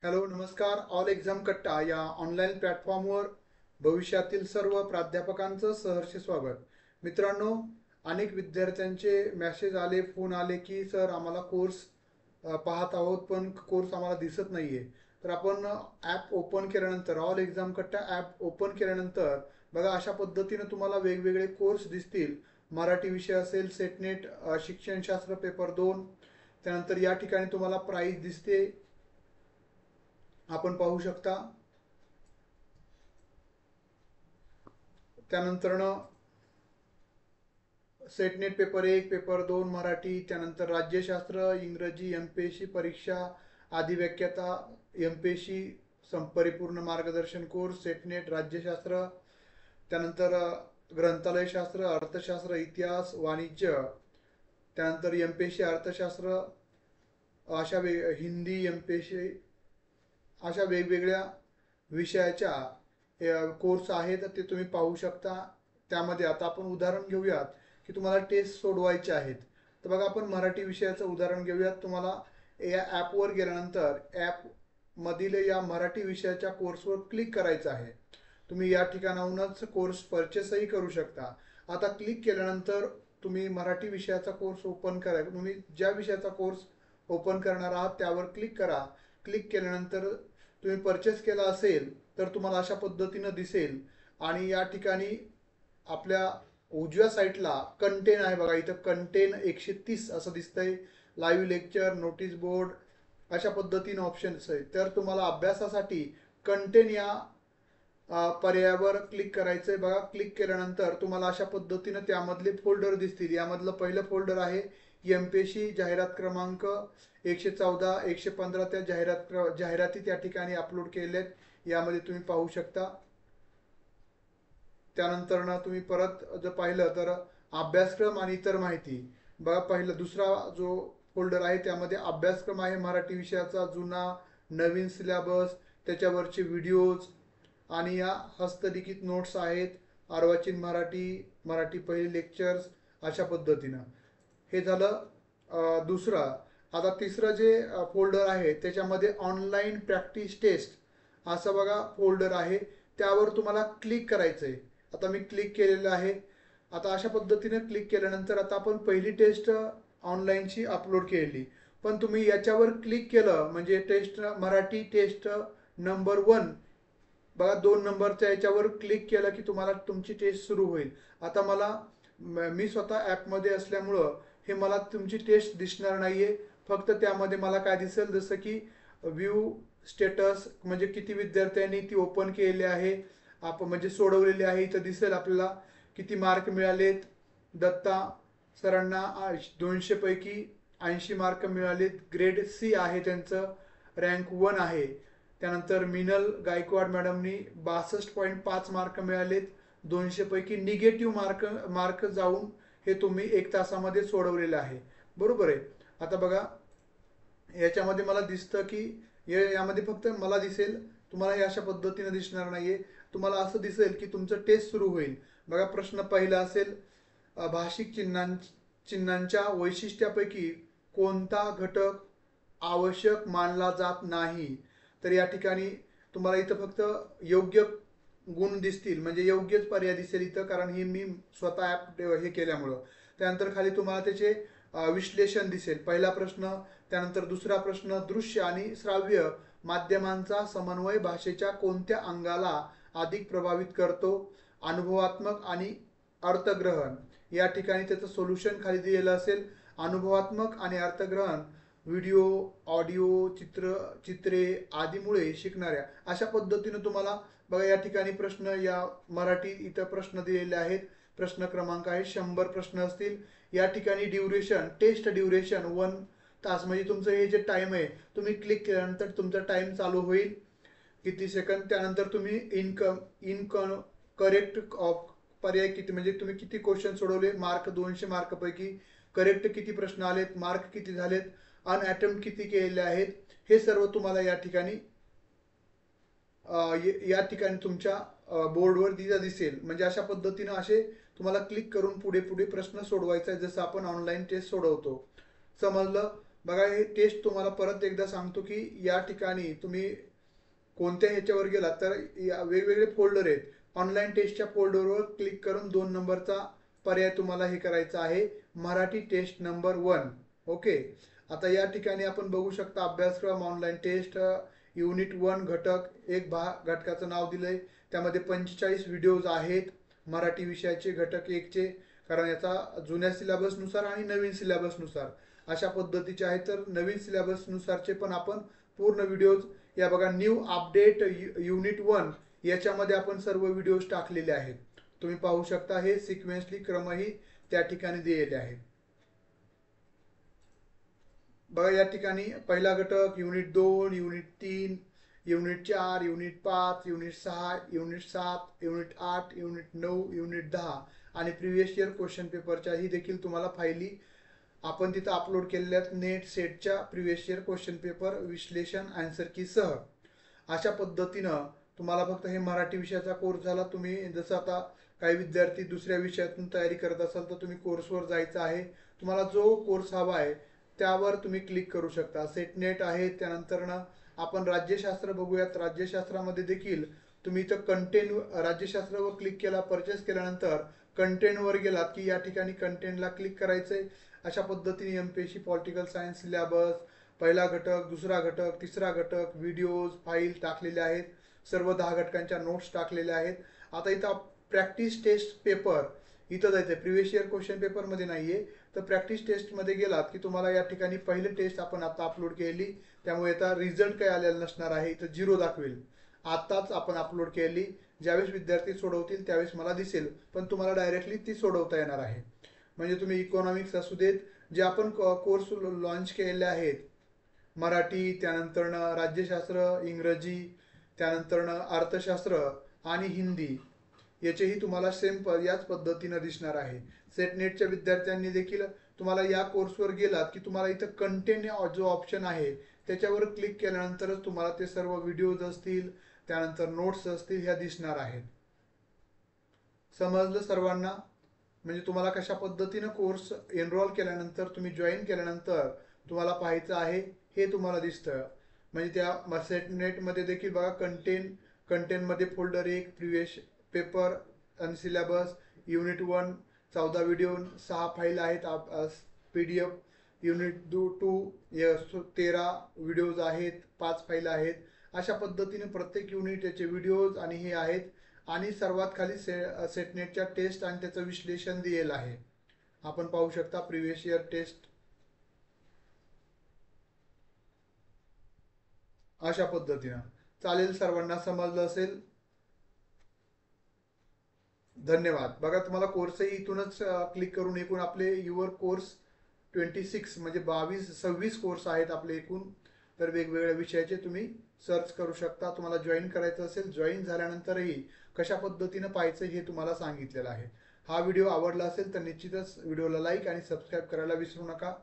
Hello नमस्कार. All exam कट्टा या ऑनलाईन प्लॅटफॉर्मवर भविष्यातील सर्व प्राध्यापकांचं सहर्ष स्वागत. मित्रांनो, अनेक विद्यार्थ्यांचे मेसेज आले, फोन आले की सर आम्हाला कोर्स पाहत आहोत पण कोर्स आम्हाला दिसत नाहीये. तर आपण ॲप ओपन केल्यानंतर, ऑल एक्झाम कट्टा ॲप ओपन केल्यानंतर बघा अशा पद्धतीने तुम्हाला वेगवेगळे कोर्स दिसतील. मराठी विषय असेल, सेटनेट शिक्षणशास्त्र पेपर 2. त्यानंतर या ठिकाणी तुम्हाला प्राईज दिसते, आपण पाहू शकता. त्यानंतर सेटनेट पेपर 1, पेपर 2 मराठी, त्यानंतर राज्यशास्त्र, इंग्रजी, एमपीएससी परीक्षा आदी व्याख्याता, एमपीएससी परिपूर्ण मार्गदर्शन कोर्स, सेटनेट राज्यशास्त्र, त्यानंतर ग्रंथालयशास्त्र, अर्थशास्त्र, इतिहास, वाणिज्य, त्यानंतर एमपीएससी अर्थशास्त्र, हिंदी एमपीएससी, अशा वेगवेगळ्या विषयाच्या कोर्स आहेत, ते तुम्ही पाहू शकता. त्यामध्ये आता आपण उदाहरण घेऊयात की तुम्हाला टेस्ट सोडवायचे आहेत. तर बघा आपण मराठी विषयाचं उदाहरण घेऊयात. तुम्हाला या ॲपवर गेल्यानंतर ॲपमधील या मराठी विषयाच्या कोर्सवर क्लिक करायचं आहे. तुम्ही या ठिकाणाहूनच कोर्स परचेसही करू शकता. आता क्लिक केल्यानंतर तुम्ही मराठी विषयाचा कोर्स ओपन करा. तुम्ही ज्या विषयाचा कोर्स ओपन करणार आहात त्यावर क्लिक करा. क्लिक केल्यानंतर तुम्ही परचेस केला असेल तर तुम्हाला अशा पद्धतीनं दिसेल. आणि या ठिकाणी आपल्या उजव्या साईडला कंटेन आहे बघा, इथं कंटेन 130 असं दिसतंय. लाईव्ह लेक्चर, नोटीस बोर्ड, अशा पद्धतीनं ऑप्शन्स आहेत. तर तुम्हाला अभ्यासासाठी कंटेन या पर्यायावर क्लिक करायचं आहे. बघा क्लिक केल्यानंतर तुम्हाला अशा पद्धतीनं त्यामधले फोल्डर दिसतील. यामधलं पहिलं फोल्डर आहे एमपीएससी जाहिरात क्रमांक 114, 115. त्या जाहिराती त्या ठिकाणी अपलोड केलेल्या आहेत, यामध्ये तुम्ही पाहू शकता. त्यानंतर ना तुम्ही परत जर पाहिलं तर अभ्यासक्रम आणि इतर माहिती, बघा पहिलं दुसरा जो फोल्डर आहे त्यामध्ये अभ्यासक्रम आहे मराठी विषयाचा, जुना नवीन सिलेबस, त्याच्यावरचे व्हिडिओज आणि या हस्तलिखित नोट्स आहेत, अर्वाचीन मराठी, मराठी पहिले लेक्चर्स, अशा पद्धतीनं. हे झालं दुसरं. आता तिसरं जे फोल्डर आहे त्याच्यामध्ये ऑनलाईन प्रॅक्टिस टेस्ट असं बघा फोल्डर आहे, त्यावर तुम्हाला क्लिक करायचं आहे. आता मी क्लिक केलेलं आहे. आता अशा पद्धतीने क्लिक केल्यानंतर आता आपण पहिली टेस्ट ऑनलाईनची अपलोड केली, पण तुम्ही याच्यावर क्लिक केलं म्हणजे टेस्ट मराठी टेस्ट नंबर 1 बघा 2 नंबरच्या याच्यावर क्लिक केलं की तुम्हाला तुमची टेस्ट सुरू होईल. आता मी स्वतः ॲपमध्ये असल्यामुळं हे मला तुमची टेस्ट दिसणार नाहीये. फक्त त्यामध्ये मला काय दिसेल, जसं की व्ह्यू स्टेटस, म्हणजे किती विद्यार्थ्यांनी ती ओपन केलेली आहे, आपण म्हणजे सोडवलेली आहे. इथं दिसेल आपल्याला किती मार्क मिळालेत. दत्ता सरांना 200 पैकी 80 मार्क मिळालेत. ग्रेड सी आहे त्यांचं, रँक 1 आहे. त्यानंतर मिनल गायकवाड मॅडमनी 62.5 मार्क मिळालेत. 200 पैकी निगेटिव्ह मार्क जाऊन हे तुम्ही 1 तासामध्ये सोडवलेलं आहे. बरोबर आहे. आता बघा याच्यामध्ये मला दिसतं की यामध्ये फक्त मला दिसेल, तुम्हाला हे अशा पद्धतीने दिसणार नाहीये. तुम्हाला असं दिसेल की तुमचं टेस्ट सुरू होईल. बघा प्रश्न पहिला असेल, भाषिक चिन्हांच्या वैशिष्ट्यापैकी कोणता घटक आवश्यक मानला जात नाही. तर या ठिकाणी तुम्हाला इथं फक्त योग्य गुण दिसतील, म्हणजे योग्यच पर्याय दिसेल इथं, कारण हे मी स्वतः ॲप हे केल्यामुळं. त्यानंतर खाली तुम्हाला त्याचे विश्लेषण दिसेल. पहिला प्रश्न, त्यानंतर दुसरा प्रश्न, दृश्य आणि श्राव्य माध्यमांचा समन्वय भाषेच्या कोणत्या अंगाला अधिक प्रभावित करतो. अनुभवात्मक आणि अर्थग्रहण, या ठिकाणी त्याचं सोल्युशन खाली दिलेलं असेल. अनुभवात्मक आणि अर्थग्रहण व्हिडिओ, ऑडिओ, चित्रे आदीमुळे शिकणाऱ्या, अशा पद्धतीने तुम्हाला बघा या ठिकाणी प्रश्न या मराठी इथं प्रश्न दिलेले आहेत. प्रश्न क्रमांक आहे 100 प्रश्न असतील. या ठिकाणी ड्युरेशन, टेस्ट ड्युरेशन 1 तास, म्हणजे तुमचं हे जे टाइम आहे, तुम्ही क्लिक केल्यानंतर तुमचा टाइम चालू होईल किती सेकंद. त्यानंतर तुम्ही करेक्ट पर्याय किती, म्हणजे तुम्ही किती क्वेश्चन सोडवले, मार्क 200 मार्क पैकी करेक्ट किती प्रश्न आलेत, मार्क किती झालेत, अनअटेम्प्ट किती केलेले आहेत, हे सर्व तुम्हाला या ठिकाणी तुमच्या बोर्डवर दिसेल. म्हणजे अशा पद्धतीनं असे तुम्हाला क्लिक करून पुढे पुढे प्रश्न सोडवायचा आहे, जसं आपण ऑनलाईन टेस्ट सोडवतो. समजलं. बघा हे टेस्ट तुम्हाला परत एकदा सांगतो की या ठिकाणी तुम्ही कोणत्या ह्याच्यावर गेलात तर वेगवेगळे फोल्डर आहेत. ऑनलाईन टेस्टच्या फोल्डरवर क्लिक करून 2 नंबरचा पर्याय तुम्हाला हे करायचा आहे, मराठी टेस्ट नंबर 1. ओके. आता या ठिकाणी आपण बघू शकता अभ्यासक्रम ऑनलाईन टेस्ट युनिट 1 घटक एक घटकाचं नाव दिलंय. त्यामध्ये 45 व्हिडिओज आहेत मराठी विषयाचे घटक 1चे, कारण याचा जुन्या सिलेबसनुसार आणि नवीन सिलेबसनुसार अशा पद्धतीचे आहेत. तर नवीन सिलेबसनुसारचे पण आपण पूर्ण व्हिडिओज या बघा न्यू अपडेट युनिट 1 याच्यामध्ये आपण सर्व व्हिडिओज टाकलेले आहेत. तुम्ही पाहू शकता हे सिक्वेन्सली क्रमही त्या ठिकाणी दिलेले आहेत. बघा या ठिकाणी पहिला घटक unit 2, unit 3, unit 4, unit 5, unit 6, unit 7, unit 8, unit 9, unit 10 आणि प्रिव्हियस इयर क्वेश्चन पेपरच्याही देखील तुम्हाला फायली आपण तिथं अपलोड केलेल्या नेट सेटच्या प्रिव्हियस इयर क्वेश्चन पेपर विश्लेषण आन्सर की सह. अशा पद्धतीनं तुम्हाला फक्त हे मराठी विषयाचा कोर्स झाला. तुम्ही जसं आता काही विद्यार्थी दुसऱ्या विषयातून तयारी करत असाल तर तुम्ही कोर्सवर जायचं आहे. तुम्हाला जो कोर्स हवा आहे त्यावर तुम्ही क्लिक करू शकता. सेटनेट आहे. त्यानंतर आपण राज्यशास्त्र बघूयात. राज्यशास्त्रामध्ये देखील तुम्ही इथं कंटेंट राज्यशास्त्रावर क्लिक केला, परचेस केल्यानंतर कंटेंटवर गेलात की या ठिकाणी कंटेंटला क्लिक करायचंय. अशा पद्धतीने एमपीएससी पॉलिटिकल सायन्स सिलेबस पहिला घटक, दुसरा घटक, तिसरा घटक, व्हिडिओज, फाईल टाकलेले आहेत. सर्व 10 घटकांच्या नोट्स टाकलेल्या आहेत. आता इथं प्रॅक्टिस टेस्ट पेपर इथं जायचं आहे. प्रिव्हियस इयर क्वेश्चन पेपरमध्ये नाहीये. तर प्रॅक्टिस टेस्टमध्ये गेलात की तुम्हाला या ठिकाणी पहिली टेस्ट आपण आता अपलोड केली, त्यामुळे आता रिझल्ट काही आलेला नसणार आहे. इथं 0 दाखवेल. आताच आपण अपलोड केली. ज्यावेळेस विद्यार्थी सोडवतील त्यावेळेस मला दिसेल, पण तुम्हाला डायरेक्टली ती सोडवता येणार आहे. म्हणजे तुम्ही इकॉनॉमिक्स असू देत, जे आपण कोर्स लॉन्च केलेले आहेत, मराठी, त्यानंतर राज्यशास्त्र, इंग्रजी, त्यानंतर अर्थशास्त्र आणि हिंदी, याचेही तुम्हाला सेम याच पद्धतीनं दिसणार आहे. सेटनेटच्या विद्यार्थ्यांनी देखील तुम्हाला या कोर्सवर गेलात की तुम्हाला इथं कंटेंट जो ऑप्शन आहे त्याच्यावर क्लिक केल्यानंतरच तुम्हाला ते सर्व व्हिडिओज असतील, त्यानंतर नोट्स असतील, ह्या दिसणार आहेत. समजलं सर्वांना? म्हणजे तुम्हाला कशा पद्धतीनं कोर्स एनरोल केल्यानंतर तुम्ही जॉईन केल्यानंतर तुम्हाला पाहायचं आहे हे तुम्हाला दिसतं. म्हणजे त्या सेटनेटमध्ये देखील बघा कंटेंटमध्ये फोल्डर 1 प्रिव्हियस पेपर आणि सिलेबस, युनिट 1 14 व्हिडिओ, 6 फाईल आहेत PDF, युनिट 2 13 व्हिडिओज आहेत, 5 फाईल आहेत. अशा पद्धतीने प्रत्येक युनिट याचे व्हिडिओज आणि हे आहेत. आणि सर्वात खाली सेटनेटच्या टेस्ट आणि त्याचं विश्लेषण दिलेलं आहे. आपण पाहू शकता प्रिव्हियस इयर टेस्ट. अशा पद्धतीनं चालेल. सर्वांना समजलं असेल. धन्यवाद. बघा तुम्हाला कोर्सही इथूनच क्लिक करून एकूण आपले युअर कोर्स 26 म्हणजे 26 कोर्स आहेत आपले एकूण. तर वेगवेगळ्या विषयाचे तुम्ही सर्च करू शकता. तुम्हाला जॉईन करायचं असेल, जॉईन झाल्यानंतरही कशा पद्धतीनं पाहायचं हे तुम्हाला सांगितलेलं आहे. हा व्हिडिओ आवडला असेल तर निश्चितच व्हिडिओला लाईक आणि सबस्क्राईब करायला विसरू नका.